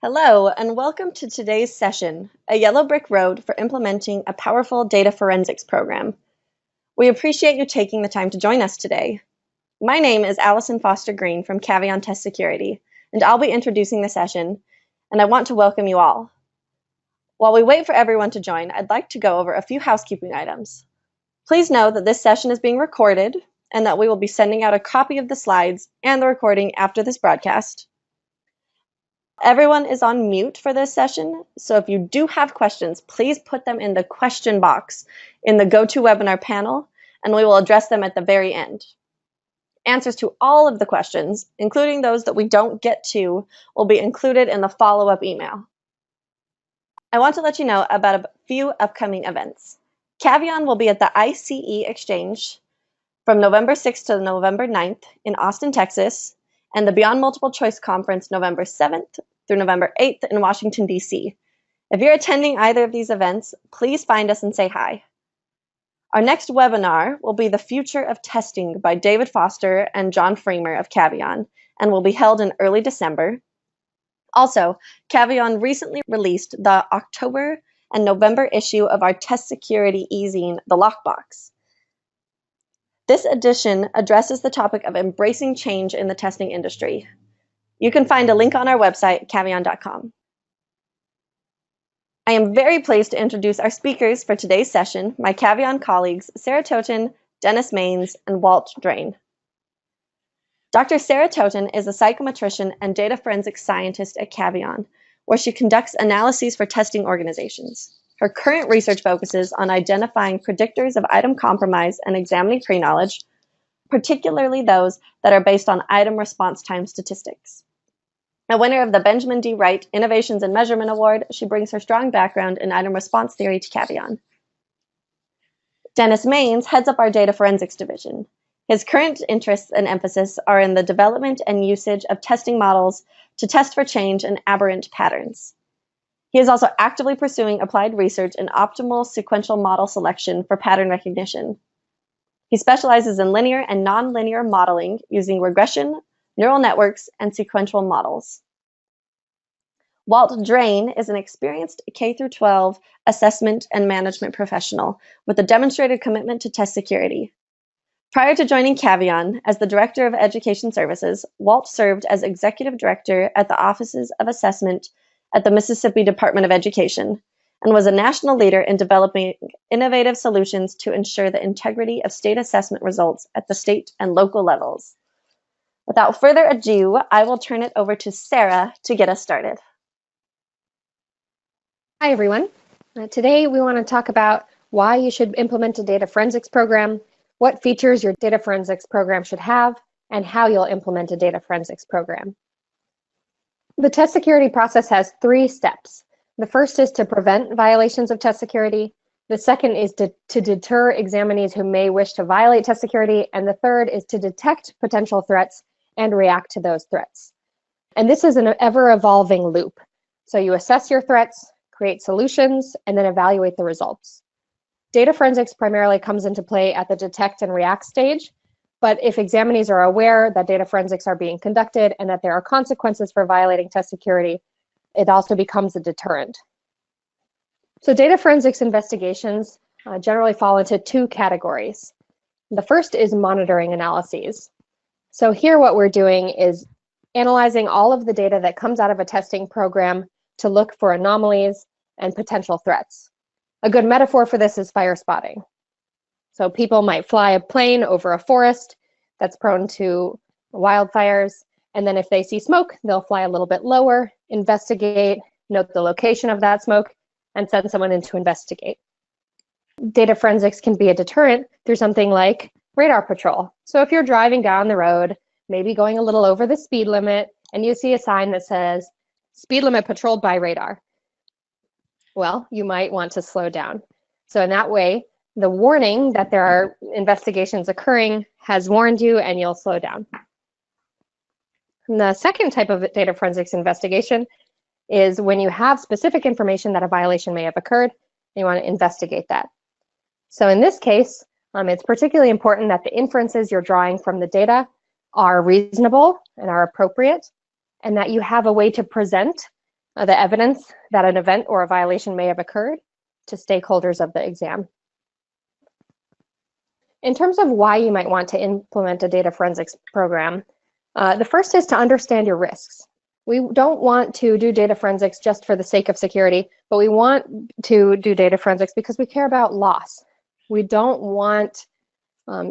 Hello, and welcome to today's session, A Yellow Brick Road for Implementing a Powerful Data Forensics Program. We appreciate you taking the time to join us today. My name is Allison Foster Green from Caveon Test Security, and I'll be introducing the session, and I want to welcome you all. While we wait for everyone to join, I'd like to go over a few housekeeping items. Please know that this session is being recorded and that we will be sending out a copy of the slides and the recording after this broadcast. Everyone is on mute for this session, so if you do have questions, please put them in the question box in the GoToWebinar panel, and we will address them at the very end. Answers to all of the questions, including those that we don't get to, will be included in the follow-up email. I want to let you know about a few upcoming events. Caveon will be at the ICE Exchange from November 6th to November 9th in Austin, Texas, and the Beyond Multiple Choice Conference November 7th through November 8th in Washington, D.C. If you're attending either of these events, please find us and say hi. Our next webinar will be The Future of Testing by David Foster and John Freemer of Caveon, and will be held in early December. Also, Caveon recently released the October and November issue of our Test Security e-zine, The Lockbox. This edition addresses the topic of embracing change in the testing industry. You can find a link on our website, caveon.com. I am very pleased to introduce our speakers for today's session, my Caveon colleagues, Sarah Toten, Dennis Maines, and Walt Drain. Dr. Sarah Toten is a psychometrician and data forensics scientist at Caveon, where she conducts analyses for testing organizations. Her current research focuses on identifying predictors of item compromise and examining pre-knowledge, particularly those that are based on item response time statistics. A winner of the Benjamin D. Wright Innovations in Measurement Award, she brings her strong background in item response theory to Caveon. Dennis Maines heads up our data forensics division. His current interests and emphasis are in the development and usage of testing models to test for change and aberrant patterns. He is also actively pursuing applied research in optimal sequential model selection for pattern recognition. He specializes in linear and nonlinear modeling using regression, neural networks, and sequential models. Walt Drain is an experienced K-12 assessment and management professional with a demonstrated commitment to test security. Prior to joining Caveon as the Director of Education Services, Walt served as Executive Director at the Offices of Assessment at the Mississippi Department of Education, and was a national leader in developing innovative solutions to ensure the integrity of state assessment results at the state and local levels. Without further ado, I will turn it over to Sarah to get us started. Hi, everyone. Today we want to talk about why you should implement a data forensics program, what features your data forensics program should have, and how you'll implement a data forensics program. The test security process has 3 steps. The first is to prevent violations of test security. The second is to deter examinees who may wish to violate test security. And the third is to detect potential threats and react to those threats. And this is an ever-evolving loop. So you assess your threats, create solutions, and then evaluate the results. Data forensics primarily comes into play at the detect and react stage. But if examinees are aware that data forensics are being conducted and that there are consequences for violating test security, it also becomes a deterrent. So data forensics investigations generally fall into 2 categories. The first is monitoring analyses. So here what we're doing is analyzing all of the data that comes out of a testing program to look for anomalies and potential threats. A good metaphor for this is fire spotting. So people might fly a plane over a forest that's prone to wildfires, and then if they see smoke, they'll fly a little bit lower, investigate, note the location of that smoke, and send someone in to investigate. Data forensics can be a deterrent through something like radar patrol. So if you're driving down the road, maybe going a little over the speed limit, and you see a sign that says, speed limit patrolled by radar, well, you might want to slow down. So in that way, the warning that there are investigations occurring has warned you, and you'll slow down. And the second type of data forensics investigation is when you have specific information that a violation may have occurred, and you want to investigate that. So in this case, it's particularly important that the inferences you're drawing from the data are reasonable and are appropriate, and that you have a way to present the evidence that an event or a violation may have occurred to stakeholders of the exam. In terms of why you might want to implement a data forensics program, the first is to understand your risks. We don't want to do data forensics just for the sake of security, but we want to do data forensics because we care about loss. We don't want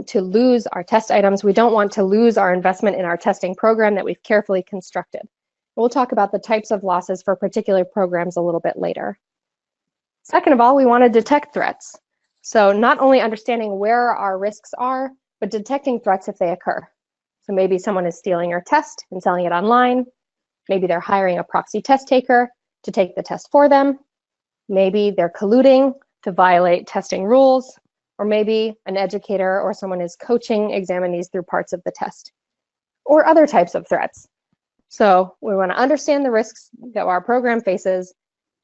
to lose our test items. We don't want to lose our investment in our testing program that we've carefully constructed. We'll talk about the types of losses for particular programs a little bit later. Second of all, we want to detect threats. So not only understanding where our risks are, but detecting threats if they occur. So maybe someone is stealing your test and selling it online. Maybe they're hiring a proxy test taker to take the test for them. Maybe they're colluding to violate testing rules. Or maybe an educator or someone is coaching examinees through parts of the test. Or other types of threats. So we want to understand the risks that our program faces,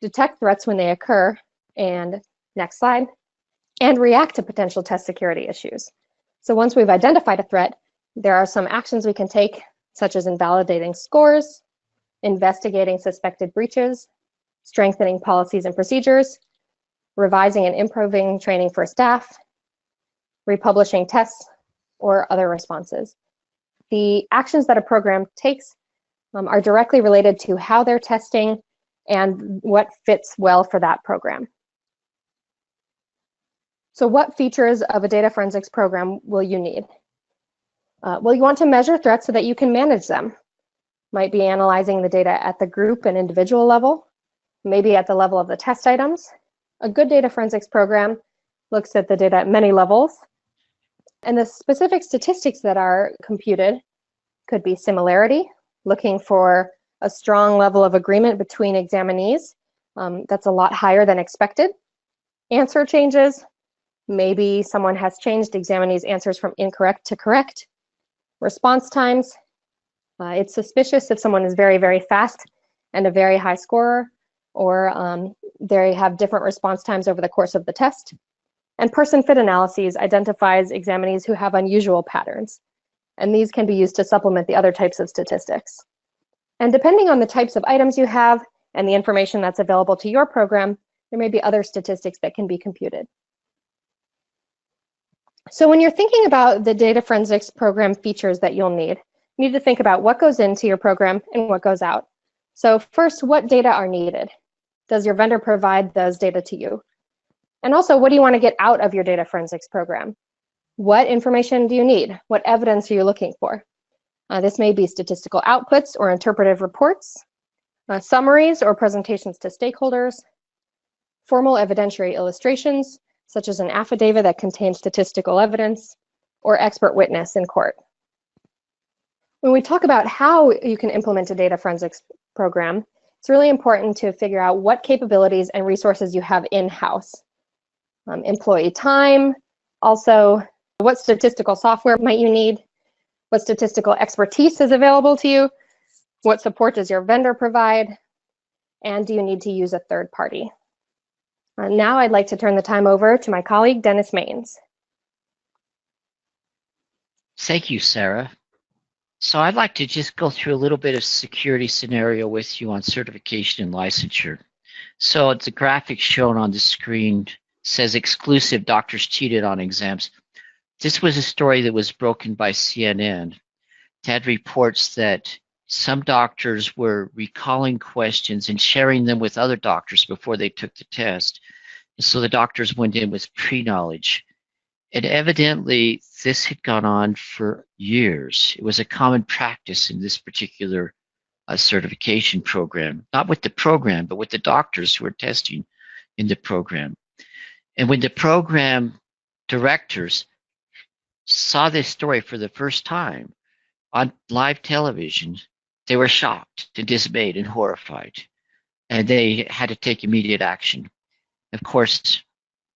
detect threats when they occur, and next slide, and react to potential test security issues. So once we've identified a threat, there are some actions we can take, such as invalidating scores, investigating suspected breaches, strengthening policies and procedures, revising and improving training for staff, republishing tests, or other responses. The actions that a program takes are directly related to how they're testing and what fits well for that program. So what features of a data forensics program will you need? Well, you want to measure threats so that you can manage them. Might be analyzing the data at the group and individual level, maybe at the level of the test items. A good data forensics program looks at the data at many levels, and the specific statistics that are computed could be similarity, looking for a strong level of agreement between examinees. That's a lot higher than expected. Answer changes, maybe someone has changed examinees' answers from incorrect to correct. Response times, it's suspicious if someone is very, very fast and a very high scorer, or they have different response times over the course of the test. And person fit analyses identifies examinees who have unusual patterns. And these can be used to supplement the other types of statistics. And depending on the types of items you have and the information that's available to your program, there may be other statistics that can be computed. So when you're thinking about the data forensics program features that you'll need, you need to think about what goes into your program and what goes out. So first, what data are needed? Does your vendor provide those data to you? And also, what do you want to get out of your data forensics program? What information do you need? What evidence are you looking for? This may be statistical outputs or interpretive reports, summaries or presentations to stakeholders, formal evidentiary illustrations, such as an affidavit that contains statistical evidence, or expert witness in court. When we talk about how you can implement a data forensics program, it's really important to figure out what capabilities and resources you have in-house. Employee time, also what statistical software might you need, what statistical expertise is available to you, what support does your vendor provide, and do you need to use a third party? Now I'd like to turn the time over to my colleague, Dennis Maines. Thank you, Sarah. So I'd like to just go through a little bit of security scenario with you on certification and licensure. So the graphic shown on the screen says exclusive doctors cheated on exams. This was a story that was broken by CNN. It had reports that some doctors were recalling questions and sharing them with other doctors before they took the test. And so the doctors went in with pre-knowledge. And evidently, this had gone on for years. It was a common practice in this particular certification program, not with the program, but with the doctors who were testing in the program. And when the program directors saw this story for the first time on live television, they were shocked and dismayed and horrified, and they had to take immediate action. Of course,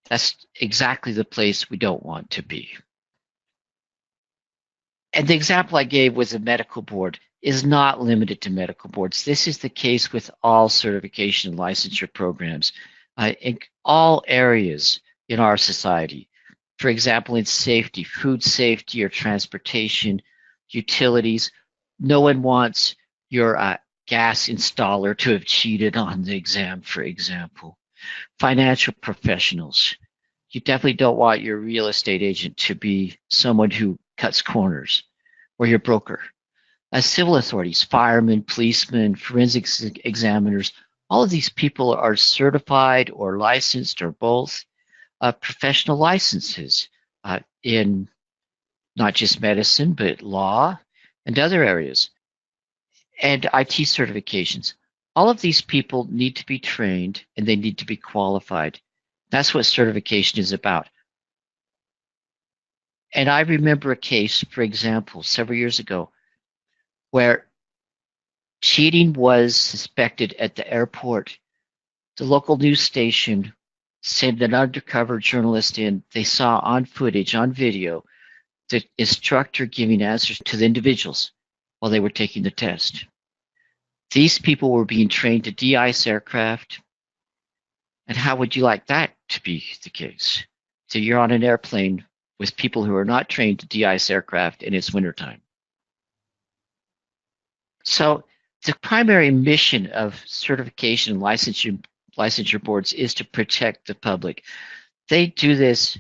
that's exactly the place we don't want to be. And the example I gave was a medical board is not limited to medical boards. This is the case with all certification and licensure programs in all areas in our society. For example, in safety, food safety or transportation, utilities. No one wants your gas installer to have cheated on the exam, for example. Financial professionals. You definitely don't want your real estate agent to be someone who cuts corners, or your broker. As civil authorities, firemen, policemen, forensics examiners, all of these people are certified or licensed or both professional licenses in not just medicine, but law and other areas, and IT certifications. All of these people need to be trained and they need to be qualified. That's what certification is about. And I remember a case, for example, several years ago, where cheating was suspected at the airport. The local news station sent an undercover journalist in. They saw on footage, on video, the instructor giving answers to the individuals while they were taking the test. These people were being trained to de-ice aircraft. And how would you like that to be the case? So you're on an airplane with people who are not trained to de-ice aircraft and it's wintertime. So the primary mission of certification and licensure boards is to protect the public. They do this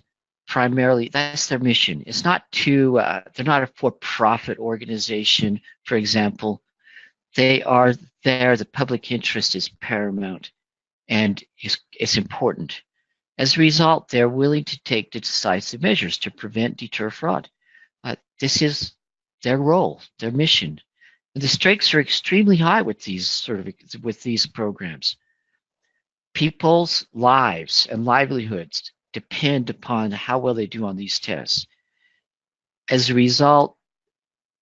primarily, that's their mission. It's not to, they're not a for-profit organization, for example. They are there, the public interest is paramount and it's important. As a result, they're willing to take decisive measures to prevent, deter fraud. This is their role, their mission. And the stakes are extremely high with these programs. People's lives and livelihoods depend upon how well they do on these tests. As a result,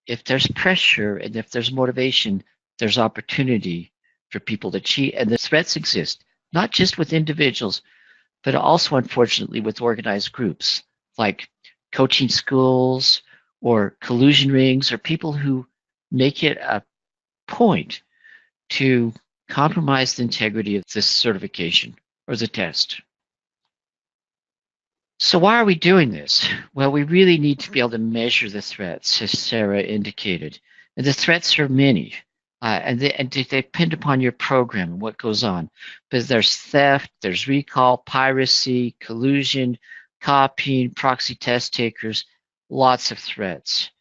if there's pressure and if there's motivation, there's opportunity for people to cheat, and the threats exist, not just with individuals, but also, unfortunately, with organized groups like coaching schools or collusion rings, or people who make it a point to compromise the integrity of this certification or the test. So why are we doing this? Well, we really need to be able to measure the threats, as Sarah indicated. And the threats are many, and they depend upon your program and what goes on. But there's theft, there's recall, piracy, collusion, copying, proxy test takers, lots of threats.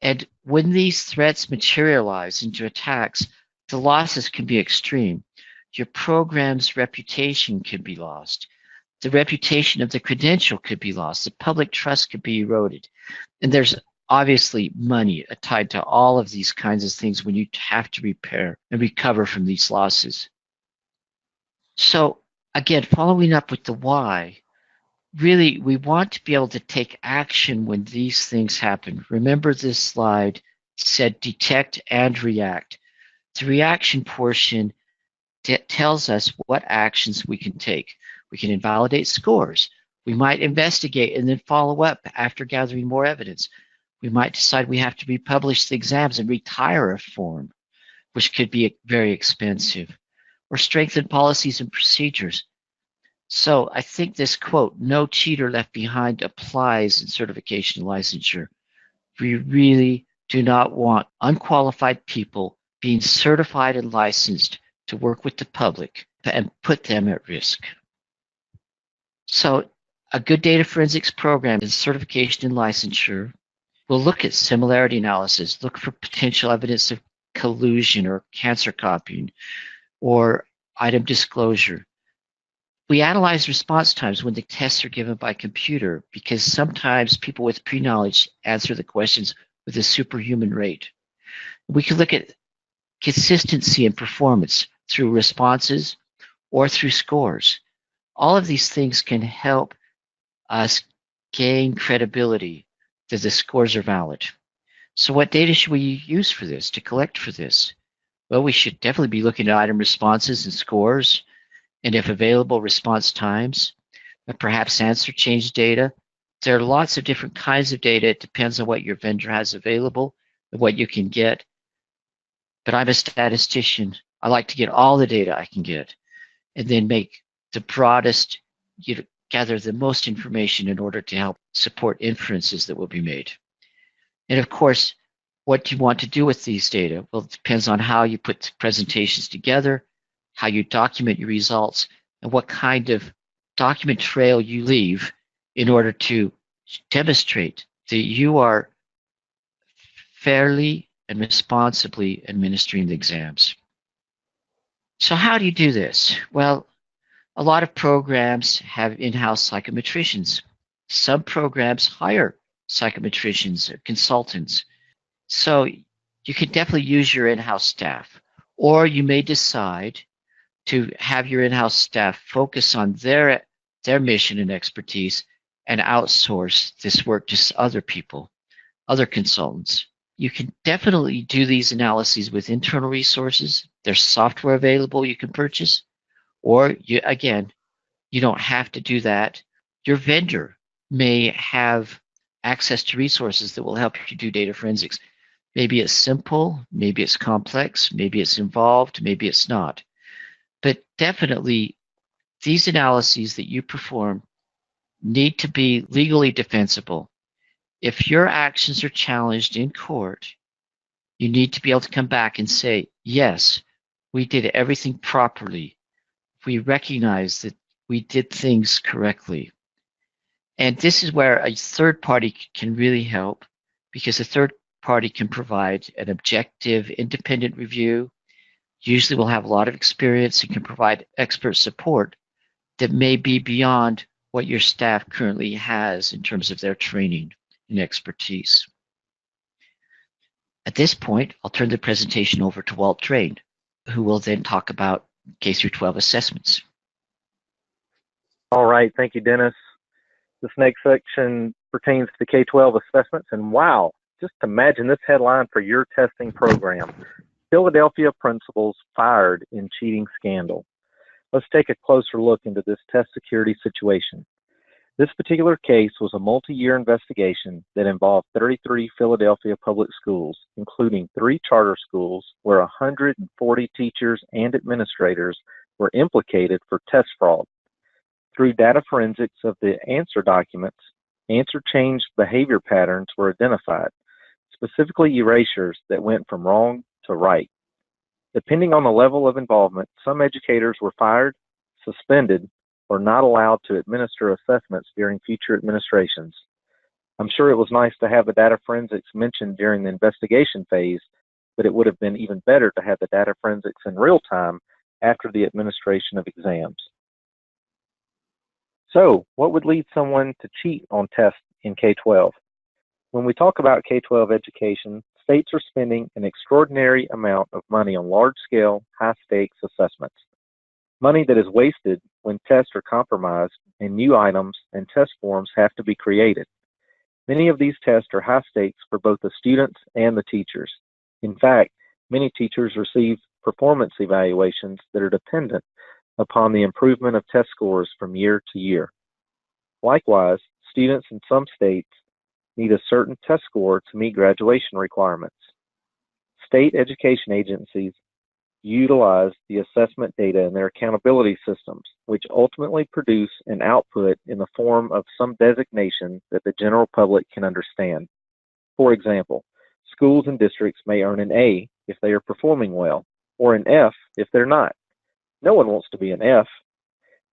And when these threats materialize into attacks, the losses can be extreme. Your program's reputation could be lost. The reputation of the credential could be lost. The public trust could be eroded. And there's obviously money tied to all of these kinds of things when you have to repair and recover from these losses. So again, following up with the why, really, we want to be able to take action when these things happen. Remember, this slide said detect and react. The reaction portion tells us what actions we can take. We can invalidate scores. We might investigate and then follow up after gathering more evidence. We might decide we have to republish the exams and retire a form, which could be very expensive, or strengthen policies and procedures. So I think this quote, "No cheater left behind," applies in certification and licensure. We really do not want unqualified people being certified and licensed to work with the public and put them at risk. So a good data forensics program is certification and licensure. We'll look at similarity analysis, look for potential evidence of collusion or cancer copying or item disclosure. We analyze response times when the tests are given by computer, because sometimes people with pre-knowledge answer the questions with a superhuman rate. We can look at consistency and performance through responses or through scores. All of these things can help us gain credibility that the scores are valid. So what data should we use for this, to collect for this? Well, we should definitely be looking at item responses and scores, and if available, response times, and perhaps answer change data. There are lots of different kinds of data. It depends on what your vendor has available and what you can get. But I'm a statistician. I like to get all the data I can get and then make the broadest, gather the most information in order to help support inferences that will be made. And of course, What do you want to do with these data? Well, it depends on how you put presentations together, how you document your results, and what kind of document trail you leave in order to demonstrate that you are fairly and responsibly administering the exams. So how do you do this? Well, a lot of programs have in-house psychometricians. Some programs hire psychometricians or consultants. So you can definitely use your in-house staff, or you may decide to have your in-house staff focus on their mission and expertise and outsource this work to other people, other consultants. You can definitely do these analyses with internal resources. There's software available you can purchase, or you don't have to do that. Your vendor may have access to resources that will help you do data forensics. Maybe it's simple, maybe it's complex, maybe it's involved, maybe it's not. But definitely, these analyses that you perform need to be legally defensible. If your actions are challenged in court, you need to be able to come back and say, yes, we did everything properly. We recognize that we did things correctly. And this is where a third party can really help, because a third party can provide an objective, independent review. Usually will have a lot of experience and can provide expert support that may be beyond what your staff currently has in terms of their training and expertise. At this point, I'll turn the presentation over to Walt Drain, who will then talk about K through 12 assessments. All right, thank you, Dennis. This next section pertains to K-12 assessments, and wow, just imagine this headline for your testing program: Philadelphia principals fired in cheating scandal. Let's take a closer look into this test security situation. This particular case was a multi-year investigation that involved 33 Philadelphia public schools, including 3 charter schools, where 140 teachers and administrators were implicated for test fraud. Through data forensics of the answer documents, answer change behavior patterns were identified, specifically erasures that went from wrong to right. Depending on the level of involvement, some educators were fired, suspended, or not allowed to administer assessments during future administrations. I'm sure it was nice to have the data forensics mentioned during the investigation phase, but it would have been even better to have the data forensics in real time after the administration of exams. So, what would lead someone to cheat on tests in K-12? When we talk about K-12 education, states are spending an extraordinary amount of money on large-scale, high-stakes assessments. Money that is wasted when tests are compromised and new items and test forms have to be created. Many of these tests are high stakes for both the students and the teachers. In fact, many teachers receive performance evaluations that are dependent upon the improvement of test scores from year to year. Likewise, students in some states need a certain test score to meet graduation requirements. State education agencies utilize the assessment data in their accountability systems, which ultimately produce an output in the form of some designation that the general public can understand. For example, schools and districts may earn an A if they are performing well, or an F if they're not. No one wants to be an F.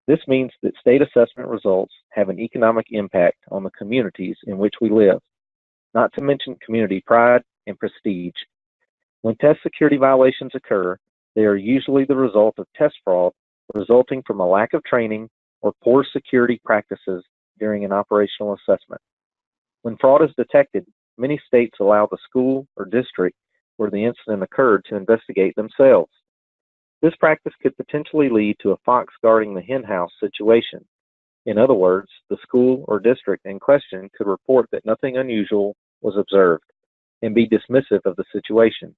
This means that state assessment results have an economic impact on the communities in which we live, not to mention community pride and prestige. When test security violations occur, they are usually the result of test fraud resulting from a lack of training or poor security practices during an operational assessment. When fraud is detected, many states allow the school or district where the incident occurred to investigate themselves. This practice could potentially lead to a fox guarding the henhouse situation. In other words, the school or district in question could report that nothing unusual was observed and be dismissive of the situation.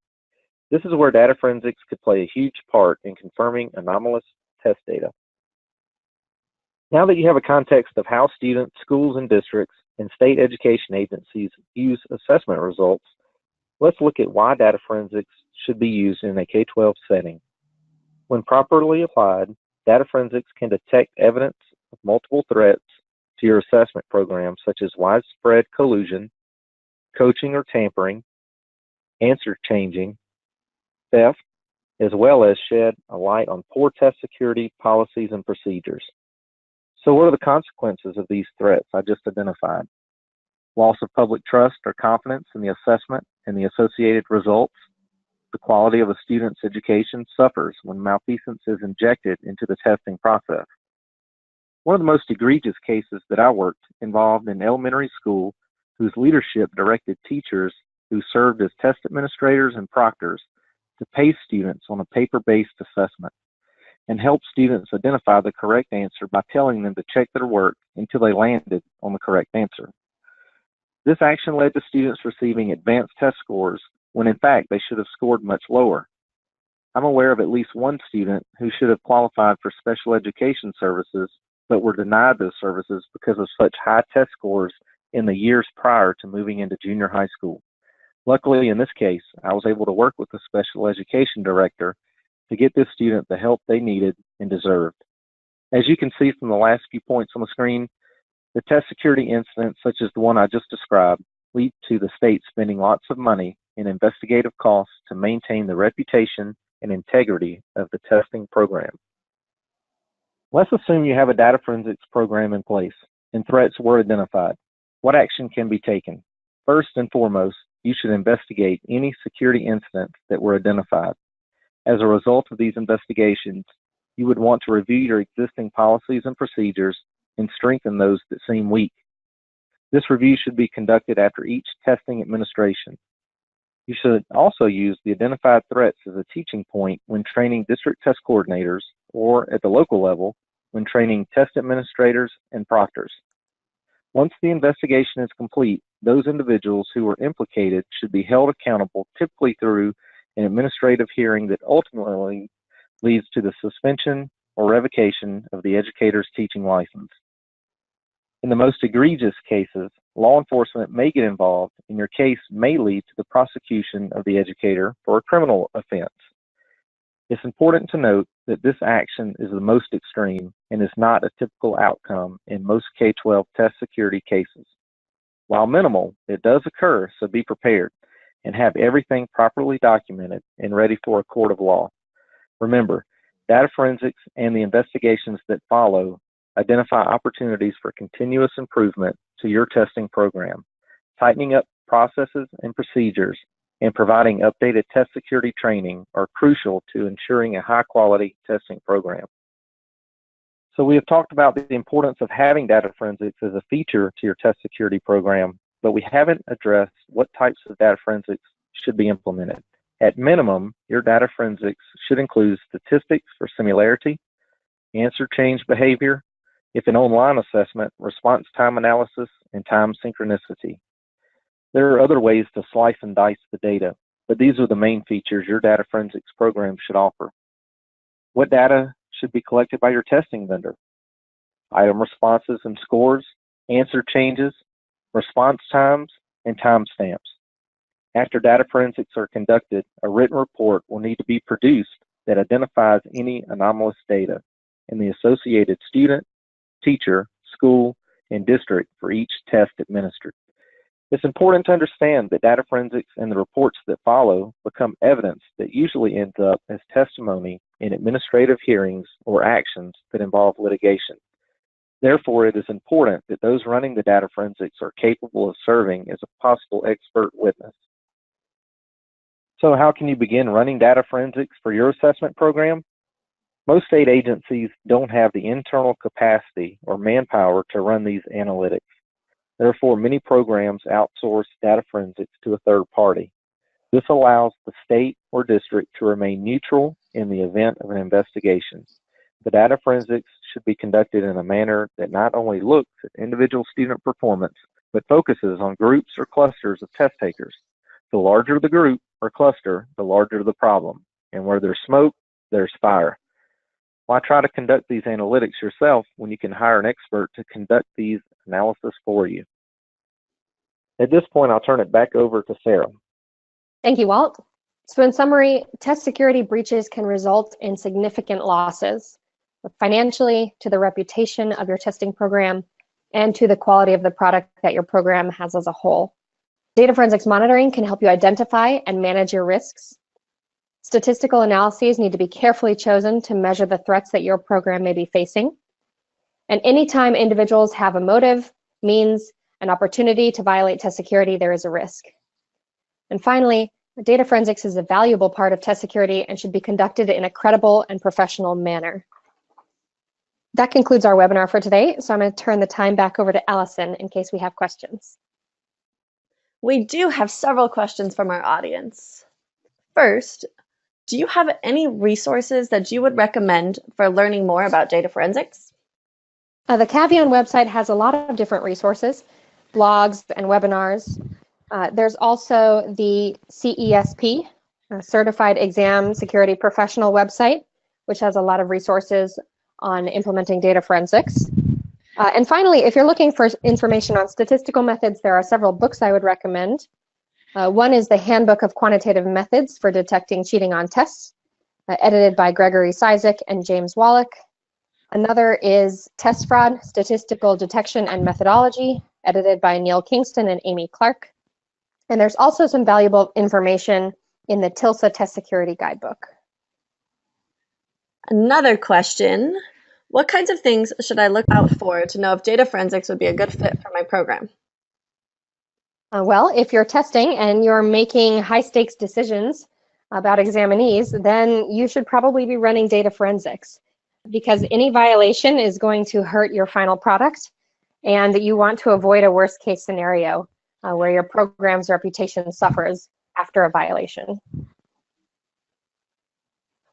This is where data forensics could play a huge part in confirming anomalous test data. Now that you have a context of how students, schools, and districts and state education agencies use assessment results, let's look at why data forensics should be used in a K-12 setting. When properly applied, data forensics can detect evidence of multiple threats to your assessment program, such as widespread collusion, coaching or tampering, answer changing, theft, as well as shed a light on poor test security policies and procedures. So what are the consequences of these threats I just identified? Loss of public trust or confidence in the assessment and the associated results. The quality of a student's education suffers when malfeasance is injected into the testing process. One of the most egregious cases that I worked involved an elementary school whose leadership directed teachers who served as test administrators and proctors to pace students on a paper-based assessment and help students identify the correct answer by telling them to check their work until they landed on the correct answer. This action led to students receiving advanced test scores when in fact they should have scored much lower. I'm aware of at least one student who should have qualified for special education services but were denied those services because of such high test scores in the years prior to moving into junior high school. Luckily, in this case, I was able to work with the special education director to get this student the help they needed and deserved. As you can see from the last few points on the screen, the test security incidents such as the one I just described lead to the state spending lots of money in investigative costs to maintain the reputation and integrity of the testing program. Let's assume you have a data forensics program in place and threats were identified. What action can be taken? First and foremost, you should investigate any security incidents that were identified. As a result of these investigations, you would want to review your existing policies and procedures and strengthen those that seem weak. This review should be conducted after each testing administration. You should also use the identified threats as a teaching point when training district test coordinators or at the local level when training test administrators and proctors. Once the investigation is complete, those individuals who were implicated should be held accountable, typically through an administrative hearing that ultimately leads to the suspension or revocation of the educator's teaching license. In the most egregious cases, law enforcement may get involved, and your case may lead to the prosecution of the educator for a criminal offense. It's important to note that this action is the most extreme and is not a typical outcome in most K-12 test security cases. While minimal, it does occur, so be prepared and have everything properly documented and ready for a court of law. Remember, data forensics and the investigations that follow identify opportunities for continuous improvement to your testing program. Tightening up processes and procedures and providing updated test security training are crucial to ensuring a high-quality testing program. So we have talked about the importance of having data forensics as a feature to your test security program, but we haven't addressed what types of data forensics should be implemented. At minimum, your data forensics should include statistics for similarity, answer change behavior, if an online assessment, response time analysis, and time synchronicity. There are other ways to slice and dice the data, but these are the main features your data forensics program should offer. What data should be collected by your testing vendor? Item responses and scores, answer changes, response times, and timestamps. After data forensics are conducted, a written report will need to be produced that identifies any anomalous data and the associated student, teacher, school, and district for each test administered. It's important to understand that data forensics and the reports that follow become evidence that usually ends up as testimony in administrative hearings or actions that involve litigation. Therefore, it is important that those running the data forensics are capable of serving as a possible expert witness. So how can you begin running data forensics for your assessment program? Most state agencies don't have the internal capacity or manpower to run these analytics. Therefore, many programs outsource data forensics to a third party. This allows the state or district to remain neutral in the event of an investigation. The data forensics should be conducted in a manner that not only looks at individual student performance, but focuses on groups or clusters of test takers. The larger the group or cluster, the larger the problem. And where there's smoke, there's fire. Why try to conduct these analytics yourself when you can hire an expert to conduct these analysis for you? At this point, I'll turn it back over to Sarah. Thank you, Walt. So in summary, test security breaches can result in significant losses, financially, to the reputation of your testing program, and to the quality of the product that your program has as a whole. Data forensics monitoring can help you identify and manage your risks. Statistical analyses need to be carefully chosen to measure the threats that your program may be facing. And anytime individuals have a motive, means, an opportunity to violate test security, there is a risk. And finally, data forensics is a valuable part of test security and should be conducted in a credible and professional manner. That concludes our webinar for today, so I'm going to turn the time back over to Allison in case we have questions. We do have several questions from our audience. First, do you have any resources that you would recommend for learning more about data forensics? The Caveon website has a lot of different resources, blogs and webinars. There's also the CESP, Certified Exam Security Professional website, which has a lot of resources on implementing data forensics. And finally, if you're looking for information on statistical methods, there are several books I would recommend. One is the Handbook of Quantitative Methods for Detecting Cheating on Tests, edited by Gregory Cizik and James Wallach. Another is Test Fraud, Statistical Detection and Methodology, edited by Neil Kingston and Amy Clark. And there's also some valuable information in the TILSA Test Security Guidebook. Another question, what kinds of things should I look out for to know if data forensics would be a good fit for my program? Well, if you're testing and you're making high-stakes decisions about examinees, then you should probably be running data forensics, because any violation is going to hurt your final product, and you want to avoid a worst-case scenario where your program's reputation suffers after a violation.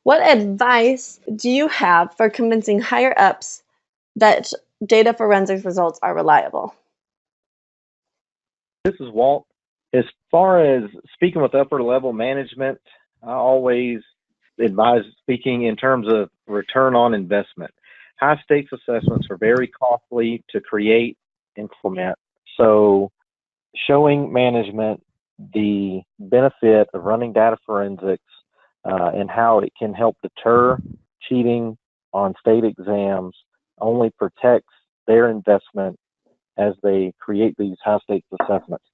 What advice do you have for convincing higher-ups that data forensics results are reliable? This is Walt. As far as speaking with upper level management, I always advise speaking in terms of return on investment. High stakes assessments are very costly to create, implement. So showing management the benefit of running data forensics and how it can help deter cheating on state exams only protects their investment as they create these high stakes assessments.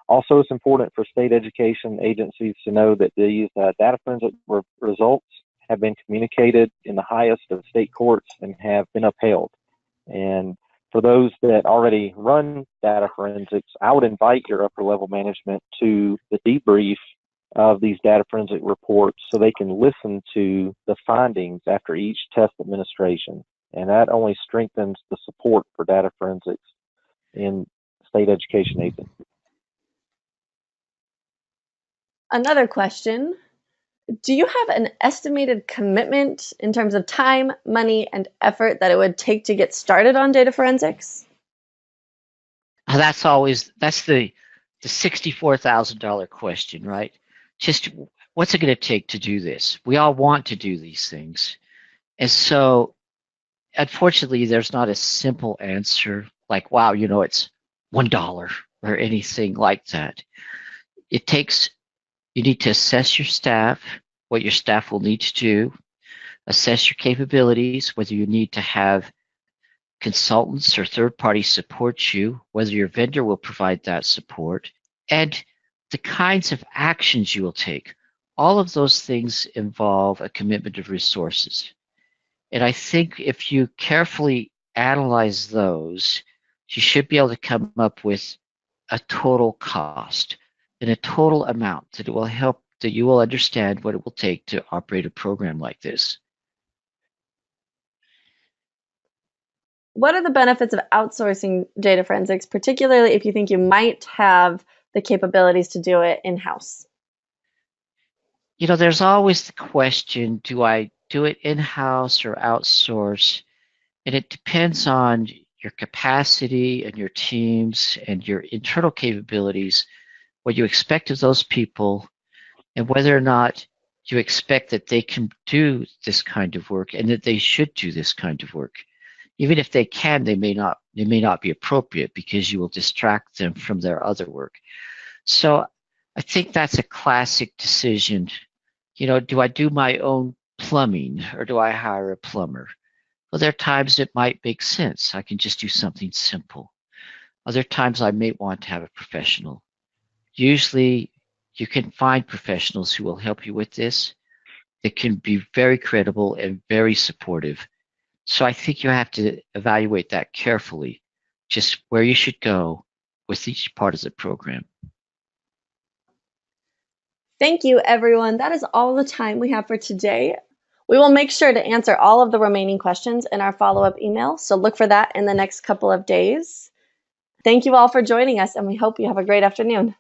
Also, it's important for state education agencies to know that these data forensic results have been communicated in the highest of state courts and have been upheld. And for those that already run data forensics, I would invite your upper level management to the debrief of these data forensic reports so they can listen to the findings after each test administration. And that only strengthens the support for data forensics in state education agencies. Another question, do you have an estimated commitment in terms of time, money, and effort that it would take to get started on data forensics? That's the $64,000 question, right? Just what's it going to take to do this? We all want to do these things. And so, unfortunately, there's not a simple answer like, wow, it's $1 or anything like that. You need to assess your staff, what your staff will need to do, assess your capabilities, whether you need to have consultants or third parties support you, whether your vendor will provide that support, and the kinds of actions you will take. All of those things involve a commitment of resources. And I think if you carefully analyze those, you should be able to come up with a total cost and a total amount that will help, that you will understand what it will take to operate a program like this. What are the benefits of outsourcing data forensics, particularly if you think you might have the capabilities to do it in-house? There's always the question, do I do it in-house or outsource? And it depends on your capacity and your teams and your internal capabilities, what you expect of those people, and whether or not you expect that they can do this kind of work and that they should do this kind of work. Even if they can, they may not be appropriate because you will distract them from their other work. So I think that's a classic decision. Do I do my own plumbing or do I hire a plumber? Well, there are times it might make sense. I can just do something simple. Other times I may want to have a professional. Usually you can find professionals who will help you with this. That can be very credible and very supportive. So I think you have to evaluate that carefully, just where you should go with each part of the program. Thank you, everyone. That is all the time we have for today. We will make sure to answer all of the remaining questions in our follow-up email, so look for that in the next couple of days. Thank you all for joining us, and we hope you have a great afternoon.